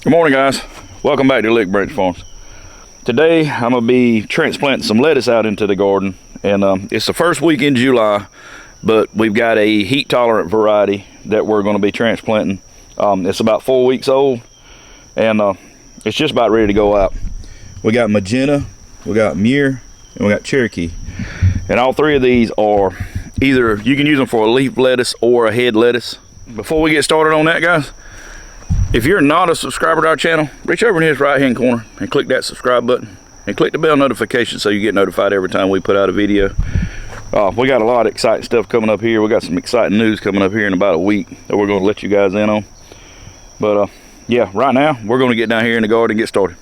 Good morning, guys. Welcome back to Lickbranchfarms. Today I'm going to be transplanting some lettuce out into the garden, and it's the first week in July, but we've got a heat tolerant variety that we're going to be transplanting. It's about 4 weeks old, and it's just about ready to go out. We got magenta, we got Muir, and we got Cherokee, and all three of these are either you can use them for a leaf lettuce or a head lettuce. Before we get started on that, guys, if you're not a subscriber to our channel, reach over in his right hand corner and click that subscribe button and click the bell notification so you get notified every time we put out a video. We got a lot of exciting stuff coming up here. We got some exciting news coming up here in about a week that we're going to let you guys in on. But yeah, right now we're going to get down here in the garden and get started.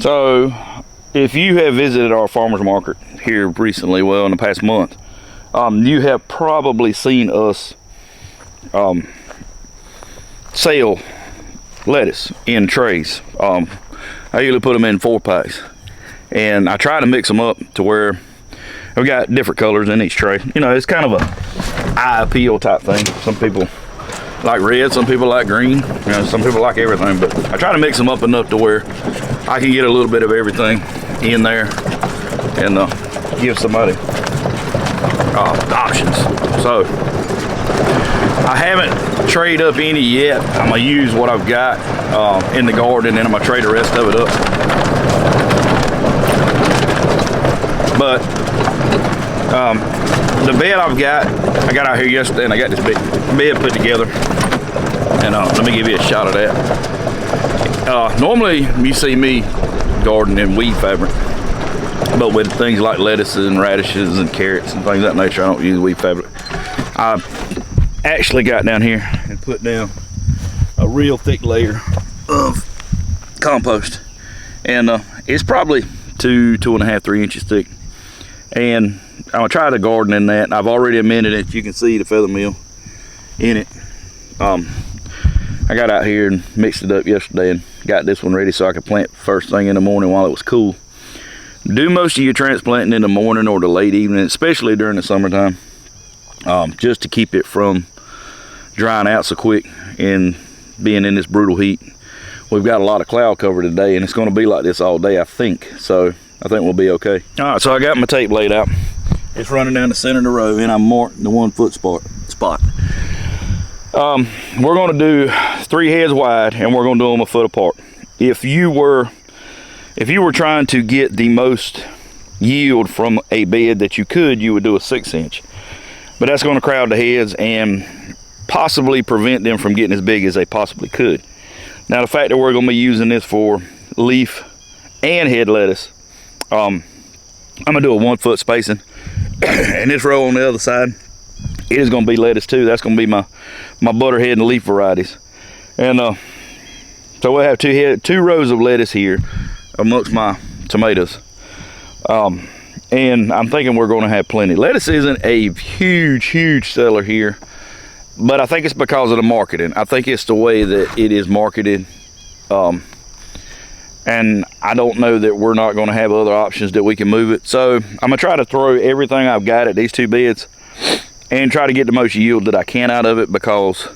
So if you have visited our farmers market here recently, well, in the past month, you have probably seen us sell lettuce in trays. I usually put them in 4-packs, and I try to mix them up to where we got different colors in each tray. You know, it's kind of a eye appeal type thing. Some people like red, some people like green, you know, some people like everything, but I try to mix them up enough to where I can get a little bit of everything in there and give somebody options. So I haven't trade up any yet. I'm gonna use what I've got in the garden, and then I'm gonna trade the rest of it up. But the bed I got out here yesterday, and I got this big bed put together, and let me give you a shot of that. Normally you see me garden in weed fabric, but with things like lettuces and radishes and carrots and things of that nature, I don't use weed fabric. I actually got down here and put down a real thick layer of compost, and it's probably 2.5, 3 inches thick, and I'm gonna try to garden in that. I've already amended it. You can see the feather meal in it. I got out here and mixed it up yesterday and got this one ready so I could plant first thing in the morning while it was cool. Do most of your transplanting in the morning or the late evening, especially during the summertime, just to keep it from drying out so quick and being in this brutal heat. We've got a lot of cloud cover today, and it's going to be like this all day, I think. So I think we'll be okay. All right, so I got my tape laid out. It's running down the center of the row, and I'm marking the 1 foot spot. We're going to do 3 heads wide, and we're going to do them a foot apart. If you were trying to get the most yield from a bed that you could, you would do a 6-inch. But that's going to crowd the heads and possibly prevent them from getting as big as they possibly could. Now, the fact that we're going to be using this for leaf and head lettuce, I'm going to do a 1 foot spacing. And this row on the other side, it is going to be lettuce too. That's going to be my butterhead and leaf varieties. And so we'll have two rows of lettuce here amongst my tomatoes. And I'm thinking we're going to have plenty. Lettuce isn't a huge seller here, but I think it's because of the marketing. I think it's the way that it is marketed. And I don't know that we're not going to have other options that we can move it. So I'm going to try to throw everything I've got at these 2 beds and try to get the most yield that I can out of it, because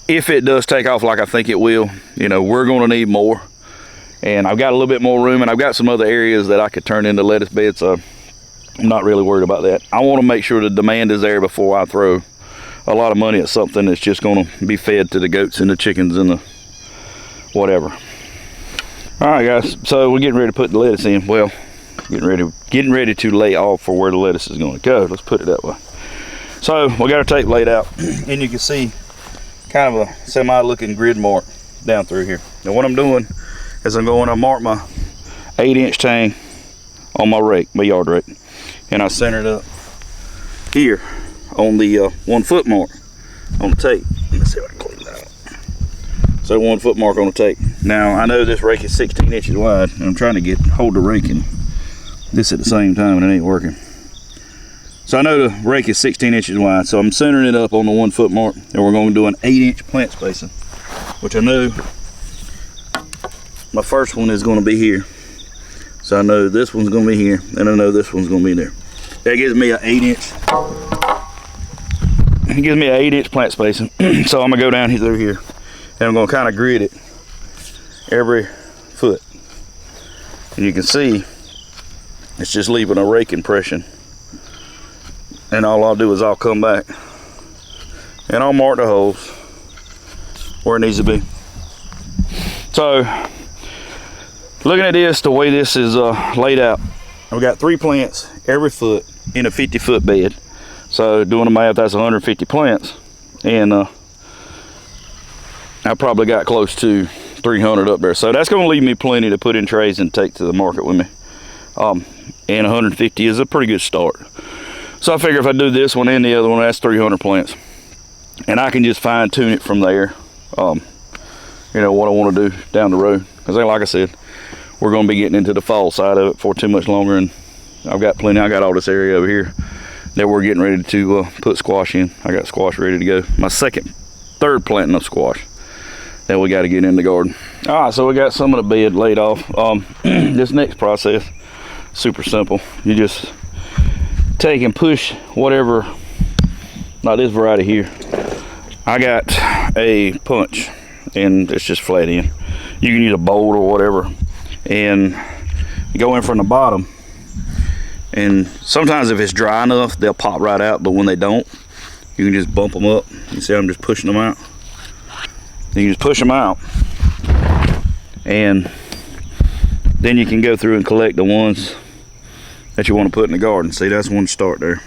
if it does take off like I think it will, you know, we're going to need more. And I've got a little bit more room, and I've got some other areas that I could turn into lettuce beds, so I'm not really worried about that. I want to make sure the demand is there before I throw a lot of money at something that's just going to be fed to the goats and the chickens and the whatever. All right, guys, so we're getting ready to put the lettuce in. Well, getting ready to lay off for where the lettuce is going to go. Let's put it that way. So we got our tape laid out, and you can see kind of a semi-looking grid mark down through here. Now what I'm doing is I'm going to mark my 8-inch tang on my rake, my yard rake, and I center it up here on the 1 foot mark on the tape. Let's see if I can clean that out. So 1 foot mark on the tape. Now I know this rake is 16 inches wide, and I'm trying to hold the rake and this at the same time, and it ain't working. So I know the rake is 16 inches wide, so I'm centering it up on the 1 foot mark, and we're going to do an 8-inch plant spacing, which I know my first one is going to be here. So I know this one's going to be here, and I know this one's going to be there. That gives me an 8-inch. It gives me an 8-inch plant spacing. So I'm going to go down through here, and I'm going to kind of grid it every foot. And you can see it's just leaving a rake impression. And all I'll do is I'll come back and I'll mark the holes where it needs to be. So looking at this, the way this is laid out, I've got 3 plants every foot in a 50-foot bed. So doing the math, that's 150 plants. And I probably got close to 300 up there. So that's gonna leave me plenty to put in trays and take to the market with me. And 150 is a pretty good start. So I figure if I do this one and the other one, that's 300 plants. And I can just fine tune it from there. You know, what I want to do down the road. Because like I said, we're going to be getting into the fall side of it for too much longer. And I've got plenty. I got all this area over here that we're getting ready to put squash in. I got squash ready to go. My third planting of squash that we got to get in the garden. All right, so we got some of the bed laid off. This next process, super simple. You just take and push whatever, like this variety here. I got a punch and it's just flat in. You can use a bolt or whatever, and you go in from the bottom, and sometimes if it's dry enough they'll pop right out, but when they don't, you can just bump them up. You see I'm just pushing them out. You just push them out, and then you can go through and collect the ones that you want to put in the garden. See, that's one start there,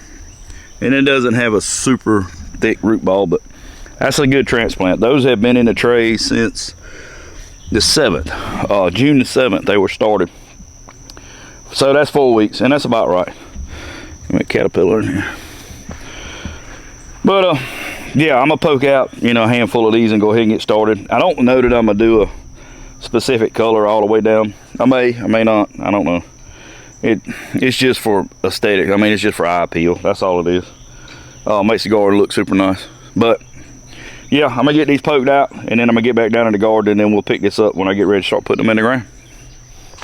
and it doesn't have a super thick root ball, but that's a good transplant. Those have been in the tray since the 7th, June the 7th they were started. So that's 4 weeks, and that's about right. Let me caterpillar in here. But yeah, I'm gonna poke out, you know, a handful of these and go ahead and get started. I don't know that I'm gonna do a specific color all the way down. I may not. I don't know. It's just for aesthetic. I mean, it's just for eye appeal. That's all it is. Makes the garden look super nice. But yeah, I'm gonna get these poked out, and then I'm gonna get back down in the garden, and then we'll pick this up when I get ready to start putting them in the ground.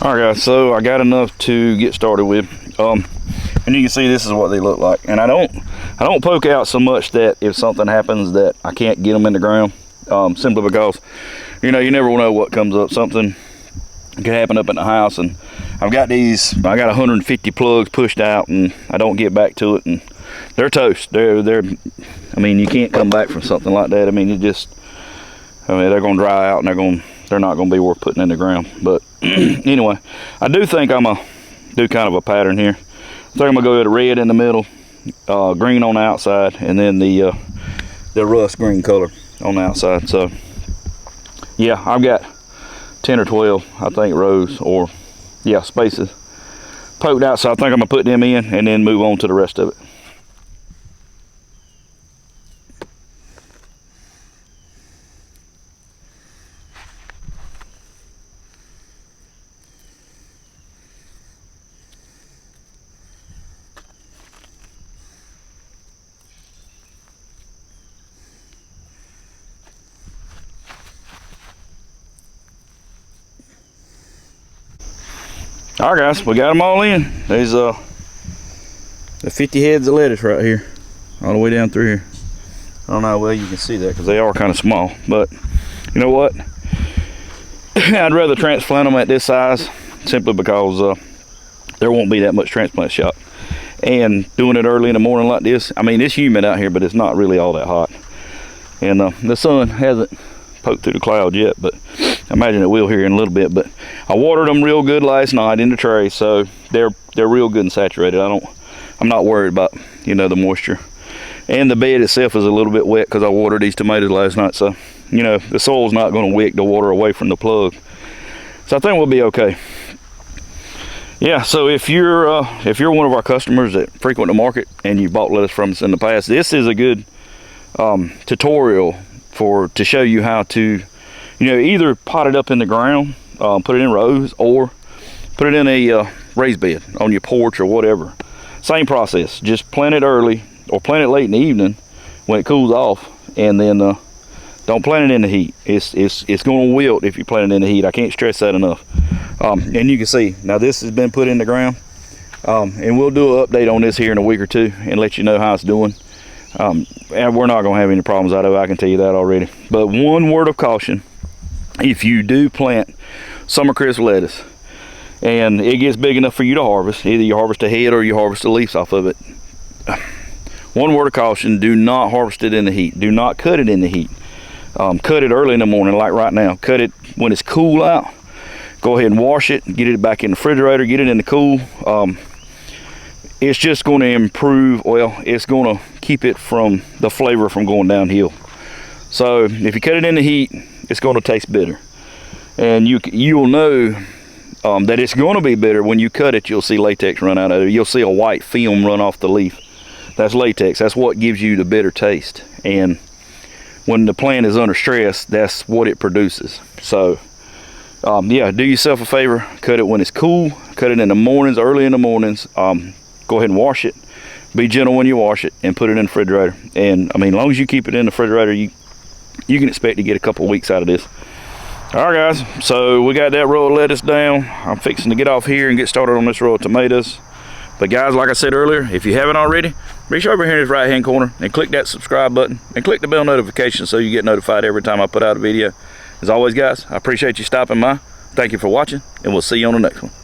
All right, guys, so I got enough to get started with. And you can see this is what they look like. And I don't poke out so much that if something happens that I can't get them in the ground, simply because, you know, you never know what comes up. Something could happen up in the house, and I got 150 plugs pushed out, and I don't get back to it, and they're toast. I mean, you can't come back from something like that. I mean, they're gonna dry out, and they're not gonna be worth putting in the ground. But anyway, I do think I'm gonna do kind of a pattern here. I think I'm gonna go with red in the middle, green on the outside, and then the rust green color on the outside. So yeah, I've got 10 or 12, I think, rows, or yeah, spaces poked out. So I think I'm gonna put them in and then move on to the rest of it. All right, guys, we got them all in. There's the 50 heads of lettuce right here, all the way down through here. I don't know how well you can see that because they are kind of small, but you know what? I'd rather transplant them at this size simply because there won't be that much transplant shot. And doing it early in the morning like this, I mean, it's humid out here, but it's not really all that hot. And the sun hasn't poked through the clouds yet, but I imagine it will here in a little bit. But I watered them real good last night in the tray, so they're real good and saturated. I'm not worried about, you know, the moisture. And the bed itself is a little bit wet because I watered these tomatoes last night, so you know the soil's not going to wick the water away from the plug. So I think we'll be okay. Yeah, so if you're one of our customers that frequent the market and you bought lettuce from us in the past, this is a good tutorial to show you how to, you know, either pot it up in the ground, put it in rows, or put it in a raised bed on your porch or whatever. Same process, just plant it early or plant it late in the evening when it cools off, and then don't plant it in the heat. It's going to wilt if you plant it in the heat. I can't stress that enough. And you can see now this has been put in the ground, and we'll do an update on this here in a week or two and let you know how it's doing. And we're not going to have any problems out of it, I can tell you that already. But one word of caution: if you do plant SummerCripsLettuce lettuce and it gets big enough for you to harvest, either you harvest the head or you harvest the leaves off of it, one word of caution: do not harvest it in the heat. Do not cut it in the heat. Cut it early in the morning, like right now. Cut it when it's cool out. Go ahead and wash it, get it back in the refrigerator, get it in the cool. It's just going to improve, well, it's going to keep it from the flavor from going downhill. So if you cut it in the heat, it's going to taste bitter. And you'll know that it's going to be bitter when you cut it. You'll see latex run out of it. You'll see a white film run off the leaf. That's latex. That's what gives you the bitter taste. And when the plant is under stress, that's what it produces. So yeah, do yourself a favor, cut it when it's cool, cut it in the mornings, early in the mornings. Go ahead and wash it. Be gentle when you wash it, and put it in the refrigerator. And I mean, as long as you keep it in the refrigerator, you can expect to get a couple of weeks out of this. All right, guys, so we got that row of lettuce down. I'm fixing to get off here and get started on this row of tomatoes. But guys, like I said earlier, if you haven't already, be sure over here in this right hand corner and click that subscribe button and click the bell notification so you get notified every time I put out a video. As always, guys, I appreciate you stopping by. Thank you for watching, and we'll see you on the next one.